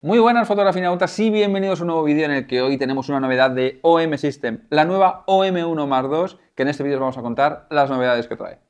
Muy buenas fotografinautas y bienvenidos a un nuevo vídeo en el que hoy tenemos una novedad de OM System, la nueva OM1 Mark II, que en este vídeo os vamos a contar las novedades que trae.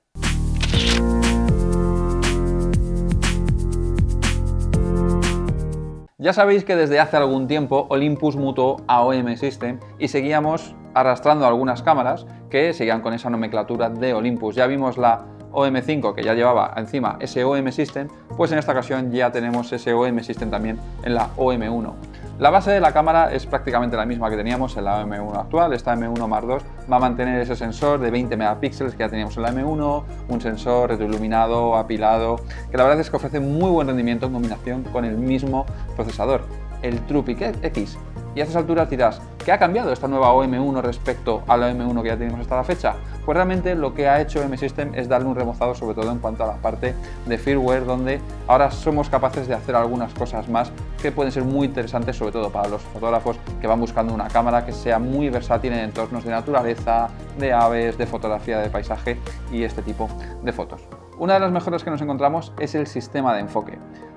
Ya sabéis que desde hace algún tiempo Olympus mutó a OM System y seguíamos arrastrando algunas cámaras que seguían con esa nomenclatura de Olympus. Ya vimos la OM5 que ya llevaba encima ese OM System, pues en esta ocasión ya tenemos ese OM System también en la OM1. La base de la cámara es prácticamente la misma que teníamos en la M1 actual. Esta M1 Mark II va a mantener ese sensor de 20 megapíxeles que ya teníamos en la M1, un sensor retroiluminado, apilado, que la verdad es que ofrece muy buen rendimiento en combinación con el mismo procesador, el TruePic X. Y a estas alturas dirás, ¿qué ha cambiado esta nueva OM1 respecto a la M1 que ya tenemos hasta la fecha? Pues realmente lo que ha hecho OM System es darle un remozado, sobre todo en cuanto a la parte de firmware, donde ahora somos capaces de hacer algunas cosas más que pueden ser muy interesantes, sobre todo para los fotógrafos que van buscando una cámara que sea muy versátil en entornos de naturaleza, de aves, de fotografía de paisaje y este tipo de fotos. Una de las mejoras que nos encontramos es el sistema de enfoque.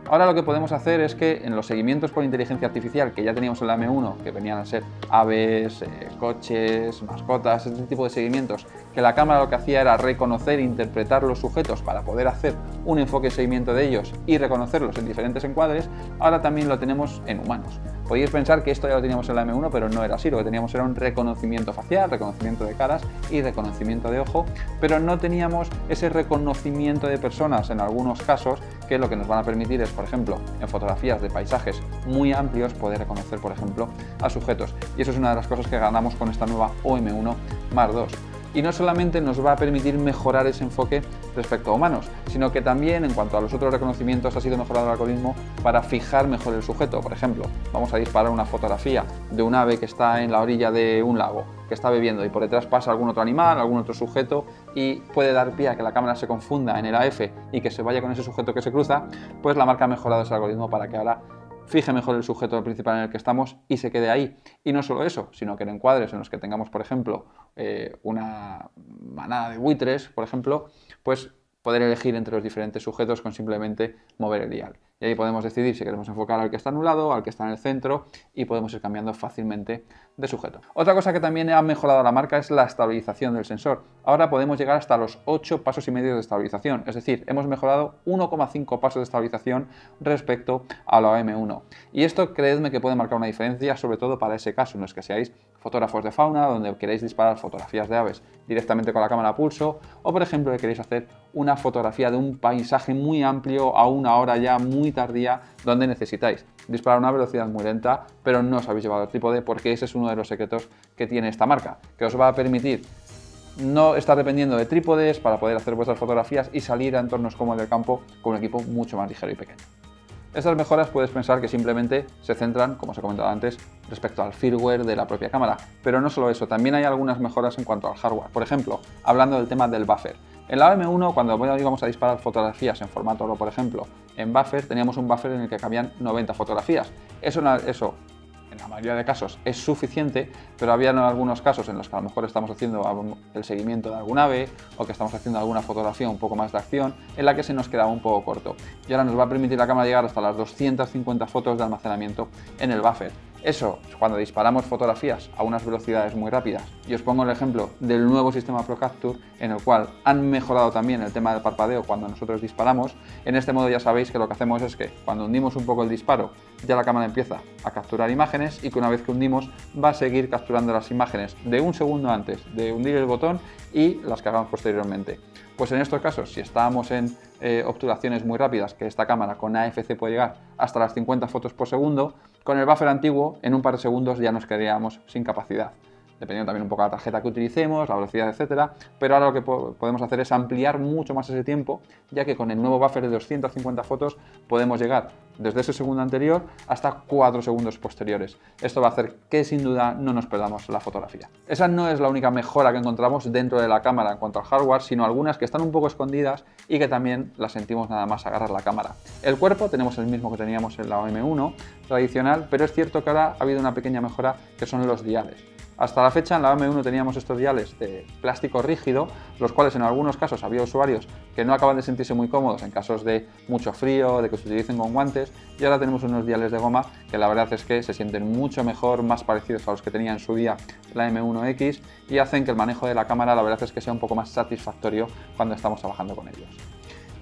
Ahora lo que podemos hacer es que en los seguimientos por inteligencia artificial que ya teníamos en la M1, que venían a ser aves, coches, mascotas, este tipo de seguimientos, que la cámara lo que hacía era reconocer e interpretar los sujetos para poder hacer un enfoque de seguimiento de ellos y reconocerlos en diferentes encuadres, ahora también lo tenemos en humanos. Podéis pensar que esto ya lo teníamos en la M1, pero no era así. Lo que teníamos era un reconocimiento facial, reconocimiento de caras y reconocimiento de ojo, pero no teníamos ese reconocimiento de personas en algunos casos, que lo que nos van a permitir es, por ejemplo, en fotografías de paisajes muy amplios, poder reconocer, por ejemplo, a sujetos. Y eso es una de las cosas que ganamos con esta nueva OM1 Mark II. Y no solamente nos va a permitir mejorar ese enfoque respecto a humanos, sino que también en cuanto a los otros reconocimientos ha sido mejorado el algoritmo para fijar mejor el sujeto. Por ejemplo, vamos a disparar una fotografía de un ave que está en la orilla de un lago, que está bebiendo y por detrás pasa algún otro animal, algún otro sujeto y puede dar pie a que la cámara se confunda en el AF y que se vaya con ese sujeto que se cruza, pues la marca ha mejorado ese algoritmo para que ahora fije mejor el sujeto principal en el que estamos y se quede ahí. Y no solo eso, sino que en encuadres en los que tengamos, por ejemplo, una manada de buitres, por ejemplo, pues poder elegir entre los diferentes sujetos con simplemente mover el dial. Y ahí podemos decidir si queremos enfocar al que está a un lado, al que está en el centro y podemos ir cambiando fácilmente de sujeto. Otra cosa que también ha mejorado la marca es la estabilización del sensor. Ahora podemos llegar hasta los 8 pasos y medio de estabilización, es decir, hemos mejorado 1,5 pasos de estabilización respecto a la M1. Y esto creedme que puede marcar una diferencia, sobre todo para ese caso en los que seáis fotógrafos de fauna, donde queréis disparar fotografías de aves directamente con la cámara a pulso, o por ejemplo que queréis hacer una fotografía de un paisaje muy amplio a una hora ya muy tardía, donde necesitáis disparar a una velocidad muy lenta, pero no os habéis llevado el trípode, porque ese es uno de los secretos que tiene esta marca, que os va a permitir no estar dependiendo de trípodes para poder hacer vuestras fotografías y salir a entornos como el del campo con un equipo mucho más ligero y pequeño. Estas mejoras puedes pensar que simplemente se centran, como os he comentado antes, respecto al firmware de la propia cámara, pero no solo eso, también hay algunas mejoras en cuanto al hardware. Por ejemplo, hablando del tema del buffer. En la M1, cuando íbamos a disparar fotografías en formato RAW, por ejemplo, en buffer teníamos un buffer en el que cabían 90 fotografías. Eso en la mayoría de casos es suficiente, pero había algunos casos en los que a lo mejor estamos haciendo el seguimiento de algún ave o que estamos haciendo alguna fotografía un poco más de acción en la que se nos quedaba un poco corto. Y ahora nos va a permitir la cámara llegar hasta las 250 fotos de almacenamiento en el buffer. Eso, cuando disparamos fotografías a unas velocidades muy rápidas. Y os pongo el ejemplo del nuevo sistema Pro Capture, en el cual han mejorado también el tema del parpadeo cuando nosotros disparamos. En este modo ya sabéis que lo que hacemos es que cuando hundimos un poco el disparo, ya la cámara empieza a capturar imágenes y que una vez que hundimos va a seguir capturando las imágenes de un segundo antes de hundir el botón y las que hagamos posteriormente. Pues en estos casos, si estábamos en obturaciones muy rápidas, que esta cámara con AFC puede llegar hasta las 50 fotos por segundo, con el buffer antiguo en un par de segundos ya nos quedaríamos sin capacidad. Dependiendo también un poco de la tarjeta que utilicemos, la velocidad, etcétera, pero ahora lo que podemos hacer es ampliar mucho más ese tiempo, ya que con el nuevo buffer de 250 fotos podemos llegar desde ese segundo anterior hasta 4 segundos posteriores. Esto va a hacer que sin duda no nos perdamos la fotografía. Esa no es la única mejora que encontramos dentro de la cámara en cuanto al hardware, sino algunas que están un poco escondidas y que también las sentimos nada más agarrar la cámara. El cuerpo tenemos el mismo que teníamos en la M1 tradicional, pero es cierto que ahora ha habido una pequeña mejora que son los diales. Hasta la fecha en la OM1 teníamos estos diales de plástico rígido, los cuales en algunos casos había usuarios que no acaban de sentirse muy cómodos en casos de mucho frío, de que se utilicen con guantes, y ahora tenemos unos diales de goma que la verdad es que se sienten mucho mejor, más parecidos a los que tenía en su día la M1X, y hacen que el manejo de la cámara la verdad es que sea un poco más satisfactorio cuando estamos trabajando con ellos.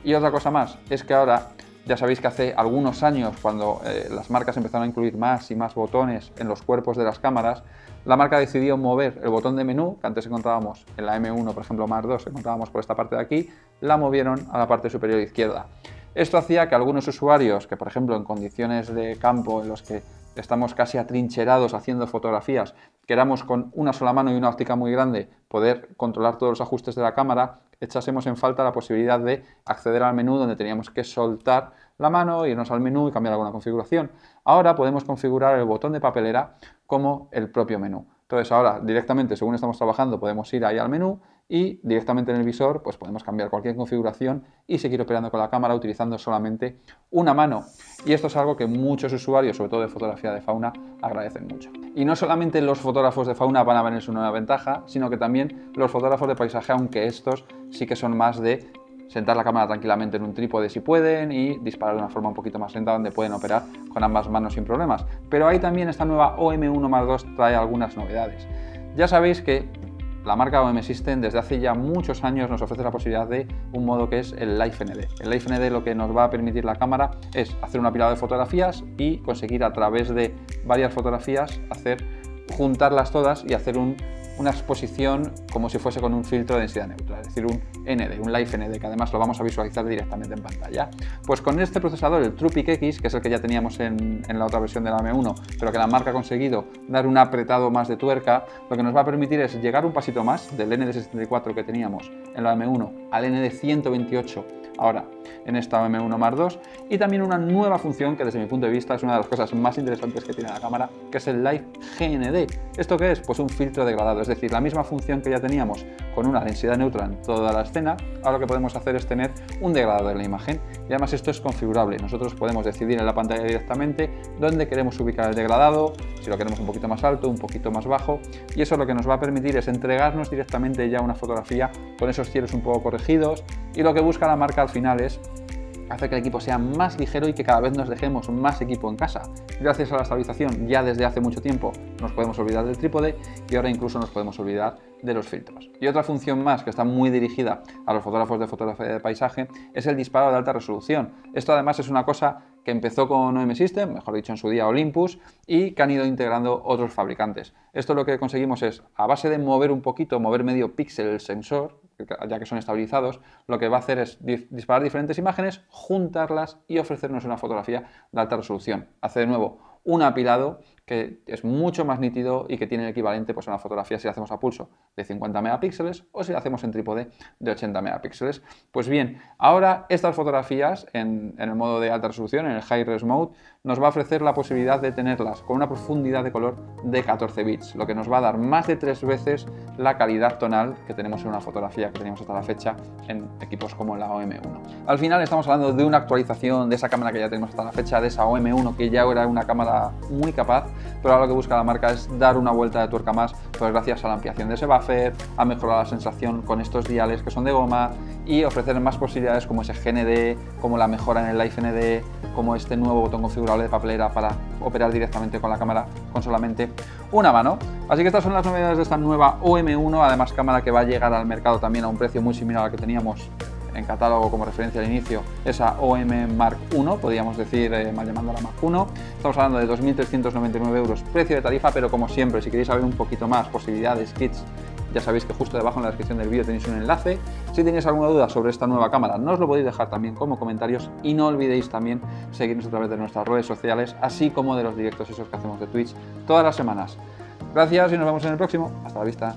Y otra cosa más, es que ahora ya sabéis que hace algunos años, cuando las marcas empezaron a incluir más y más botones en los cuerpos de las cámaras, la marca decidió mover el botón de menú, que antes encontrábamos en la M1, por ejemplo, Mark II, encontrábamos por esta parte de aquí, la movieron a la parte superior izquierda. Esto hacía que algunos usuarios, que por ejemplo en condiciones de campo en los que estamos casi atrincherados haciendo fotografías, queramos con una sola mano y una óptica muy grande poder controlar todos los ajustes de la cámara, echásemos en falta la posibilidad de acceder al menú donde teníamos que soltar la mano, irnos al menú y cambiar alguna configuración. Ahora podemos configurar el botón de papelera como el propio menú. Entonces ahora directamente, según estamos trabajando, podemos ir ahí al menú y directamente en el visor pues podemos cambiar cualquier configuración y seguir operando con la cámara utilizando solamente una mano. Y esto es algo que muchos usuarios, sobre todo de fotografía de fauna, agradecen mucho. Y no solamente los fotógrafos de fauna van a ver su nueva ventaja, sino que también los fotógrafos de paisaje, aunque estos sí que son más de sentar la cámara tranquilamente en un trípode si pueden y disparar de una forma un poquito más lenta donde pueden operar con ambas manos sin problemas. Pero ahí también esta nueva OM1 Mark II trae algunas novedades. Ya sabéis que la marca OM System desde hace ya muchos años nos ofrece la posibilidad de un modo que es el Live ND. El Live ND lo que nos va a permitir la cámara es hacer un apilado de fotografías y conseguir a través de varias fotografías juntarlas todas y hacer una exposición como si fuese con un filtro de densidad neutra, es decir, un ND, un Live ND, que además lo vamos a visualizar directamente en pantalla. Pues con este procesador, el TruePic X, que es el que ya teníamos en la otra versión de la M1, pero que la marca ha conseguido dar un apretado más de tuerca, lo que nos va a permitir es llegar un pasito más del ND64 que teníamos en la M1 al ND128 ahora en esta M1 Mark II, y también una nueva función que desde mi punto de vista es una de las cosas más interesantes que tiene la cámara, que es el Live GND. ¿Esto qué es? Pues un filtro degradado, es decir, la misma función que ya teníamos con una densidad neutra en toda la escena, ahora lo que podemos hacer es tener un degradado de la imagen, y además esto es configurable. Nosotros podemos decidir en la pantalla directamente dónde queremos ubicar el degradado, si lo queremos un poquito más alto, un poquito más bajo, y eso lo que nos va a permitir es entregarnos directamente ya una fotografía con esos cielos un poco corregidos, y lo que busca la marca al final es hacer que el equipo sea más ligero y que cada vez nos dejemos más equipo en casa. Gracias a la estabilización, ya desde hace mucho tiempo nos podemos olvidar del trípode y ahora incluso nos podemos olvidar de los filtros. Y otra función más que está muy dirigida a los fotógrafos de fotografía de paisaje es el disparo de alta resolución. Esto además es una cosa que empezó con OM System, mejor dicho en su día Olympus, y que han ido integrando otros fabricantes. Esto lo que conseguimos es, a base de mover un poquito, mover medio píxel el sensor, ya que son estabilizados, lo que va a hacer es disparar diferentes imágenes, juntarlas y ofrecernos una fotografía de alta resolución. Hace de nuevo un apilado que es mucho más nítido y que tiene el equivalente pues, a una fotografía si la hacemos a pulso de 50 megapíxeles o si la hacemos en trípode de 80 megapíxeles. Pues bien, ahora estas fotografías en el modo de alta resolución, en el High Res Mode, nos va a ofrecer la posibilidad de tenerlas con una profundidad de color de 14 bits, lo que nos va a dar más de 3 veces la calidad tonal que tenemos en una fotografía que teníamos hasta la fecha en equipos como la OM1. Al final estamos hablando de una actualización de esa cámara que ya tenemos hasta la fecha, de esa OM1 que ya era una cámara muy capaz, pero ahora lo que busca la marca es dar una vuelta de tuerca más, pues gracias a la ampliación de ese buffer, a mejorar la sensación con estos diales que son de goma y ofrecer más posibilidades como ese GND, como la mejora en el Live ND, como este nuevo botón configurable de papelera para operar directamente con la cámara con solamente una mano. Así que estas son las novedades de esta nueva OM1, además cámara que va a llegar al mercado también a un precio muy similar al que teníamos en catálogo como referencia al inicio, esa OM Mark I, podríamos decir, mal llamándola Mark I. Estamos hablando de 2.399 euros precio de tarifa, pero como siempre, si queréis saber un poquito más, posibilidades, kits, ya sabéis que justo debajo en la descripción del vídeo tenéis un enlace. Si tenéis alguna duda sobre esta nueva cámara, no os lo podéis dejar también como comentarios y no olvidéis también seguirnos a través de nuestras redes sociales, así como de los directos esos que hacemos de Twitch todas las semanas. Gracias y nos vemos en el próximo. Hasta la vista.